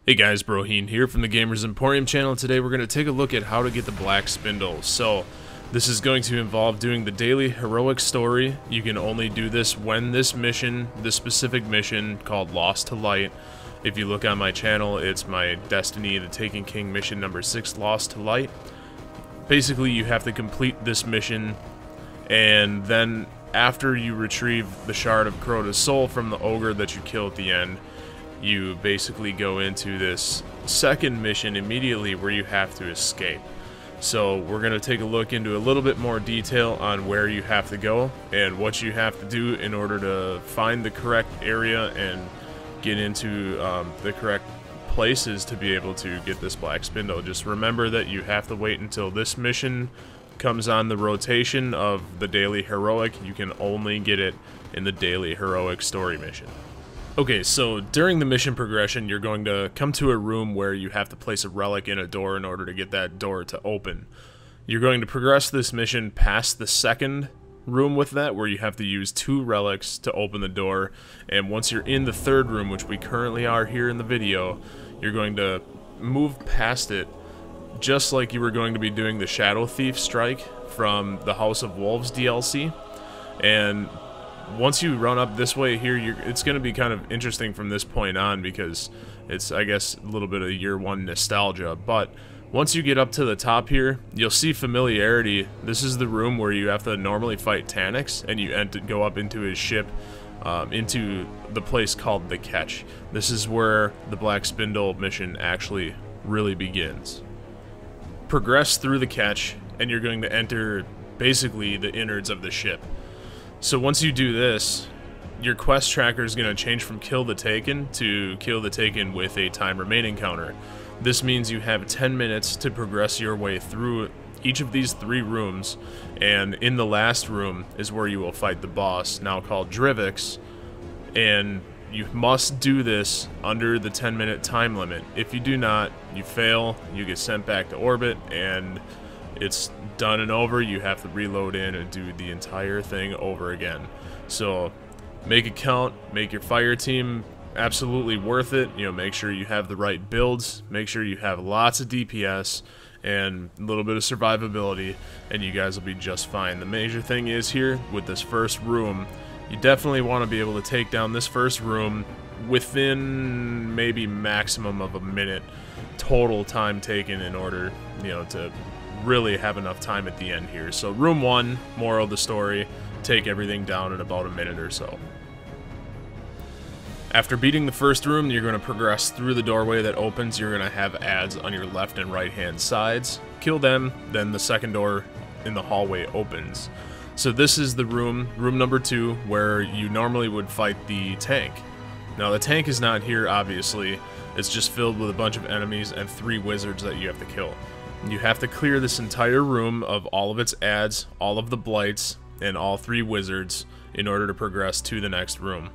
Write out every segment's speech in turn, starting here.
Hey guys, Broheen here from the Gamers Emporium channel. Today we're going to take a look at how to get the black spindle. So this is going to involve doing the daily heroic story. You can only do this when this mission, this specific mission called Lost to Light. If you look on my channel, it's my Destiny the Taken King mission number 6, Lost to Light. Basically you have to complete this mission, and then after you retrieve the shard of Crota's soul from the ogre that you kill at the end, you basically go into this second mission immediately where you have to escape. So we're going to take a look into a little bit more detail on where you have to go and what you have to do in order to find the correct area and get into the correct places to be able to get this black spindle. Just remember that you have to wait until this mission comes on the rotation of the daily heroic. You can only get it in the daily heroic story mission. Okay, so during the mission progression, you're going to come to a room where you have to place a relic in a door in order to get that door to open. You're going to progress this mission past the second room with that, where you have to use 2 relics to open the door, and once you're in the third room, which we currently are here in the video, you're going to move past it just like you were going to be doing the Shadow Thief strike from the House of Wolves DLC. And once you run up this way here, it's going to be kind of interesting from this point on because it's, I guess, a little bit of year 1 nostalgia. But once you get up to the top here, you'll see familiarity. This is the room where you have to normally fight Taniks, and you go up into his ship, into the place called the Catch. This is where the Black Spindle mission actually really begins. Progress through the Catch, and you're going to enter basically the innards of the ship. So once you do this, your quest tracker is going to change from Kill the Taken to Kill the Taken with a time remaining counter. This means you have 10 minutes to progress your way through each of these 3 rooms, and in the last room is where you will fight the boss, now called G.Hz, and you must do this under the 10-minute time limit. If you do not, you fail, you get sent back to orbit, and it's done and over. You have to reload in and do the entire thing over again. So make it count, make your fire team absolutely worth it. You know, make sure you have the right builds, make sure you have lots of DPS and a little bit of survivability, and you guys will be just fine. The major thing is here with this first room, you definitely want to be able to take down this first room within maybe maximum of a minute total time taken in order, you know, to really have enough time at the end here. So room 1, moral of the story, take everything down in about a minute or so. After beating the first room, you're going to progress through the doorway that opens. You're going to have ads on your left and right hand sides. Kill them, then the second door in the hallway opens. So this is the room number 2, where you normally would fight the tank. Now the tank is not here, obviously. It's just filled with a bunch of enemies and 3 wizards that you have to kill. You have to clear this entire room of all of its ads, all of the blights, and all 3 wizards in order to progress to the next room.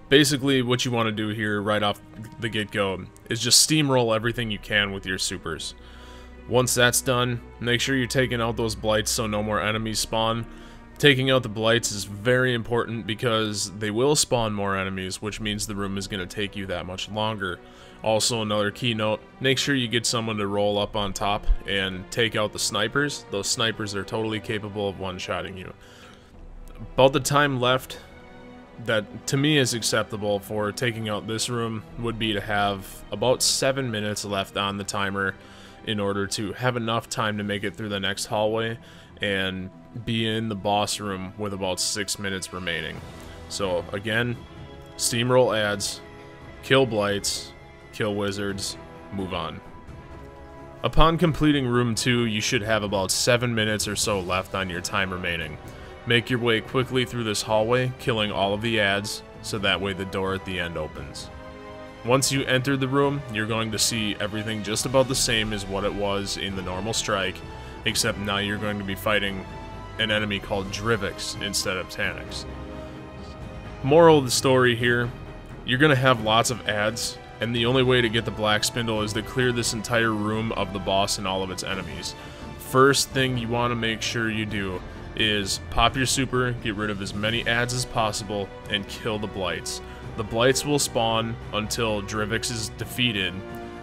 Basically, what you want to do here right off the get-go is just steamroll everything you can with your supers. Once that's done, make sure you're taking out those blights so no more enemies spawn. Taking out the blights is very important because they will spawn more enemies, which means the room is going to take you that much longer. Also, another key note, make sure you get someone to roll up on top and take out the snipers. Those snipers are totally capable of one-shotting you. About the time left that to me is acceptable for taking out this room would be to have about 7 minutes left on the timer in order to have enough time to make it through the next hallway and be in the boss room with about 6 minutes remaining. So again, steamroll ads, kill blights, kill wizards, move on. Upon completing room 2, you should have about 7 minutes or so left on your time remaining. Make your way quickly through this hallway, killing all of the ads, so that way the door at the end opens. Once you enter the room, you're going to see everything just about the same as what it was in the normal strike, except now you're going to be fighting an enemy called G.Hz instead of Taniks. Moral of the story here, you're going to have lots of ads, and the only way to get the black spindle is to clear this entire room of the boss and all of its enemies. First thing you want to make sure you do is pop your super, get rid of as many ads as possible, and kill the blights. The blights will spawn until Drivix is defeated.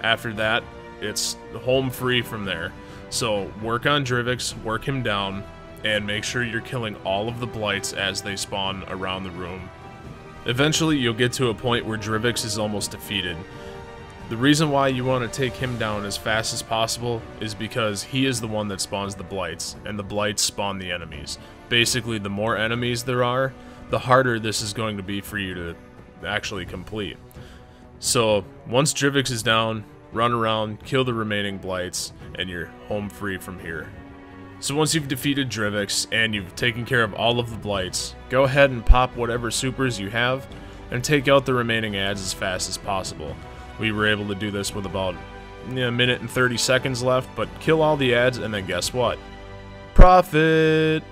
After that, it's home free from there. So work on Drivix, work him down, and make sure you're killing all of the blights as they spawn around the room. Eventually, you'll get to a point where Drivix is almost defeated. The reason why you want to take him down as fast as possible is because he is the one that spawns the blights, and the blights spawn the enemies. Basically, the more enemies there are, the harder this is going to be for you to actually complete. So, once Drivix is down, run around, kill the remaining blights, and you're home free from here. So once you've defeated Drivix, and you've taken care of all of the blights, go ahead and pop whatever supers you have, and take out the remaining ads as fast as possible. We were able to do this with about a minute and 30 seconds left, but kill all the ads, and then guess what? Profit!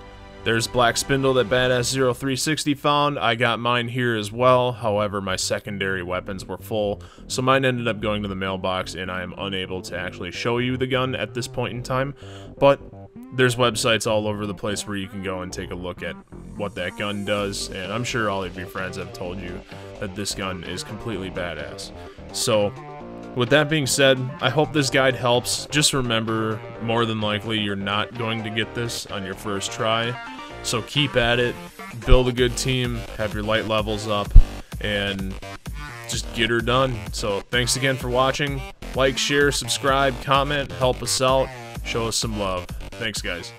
There's Black Spindle that Badass 0360 found. I got mine here as well, however my secondary weapons were full, so mine ended up going to the mailbox, and I am unable to actually show you the gun at this point in time, but there's websites all over the place where you can go and take a look at what that gun does, and I'm sure all of your friends have told you that this gun is completely badass. So, with that being said, I hope this guide helps. Just remember, more than likely, you're not going to get this on your first try. So keep at it, build a good team, have your light levels up, and just get her done. So thanks again for watching. Like, share, subscribe, comment, help us out, show us some love. Thanks, guys.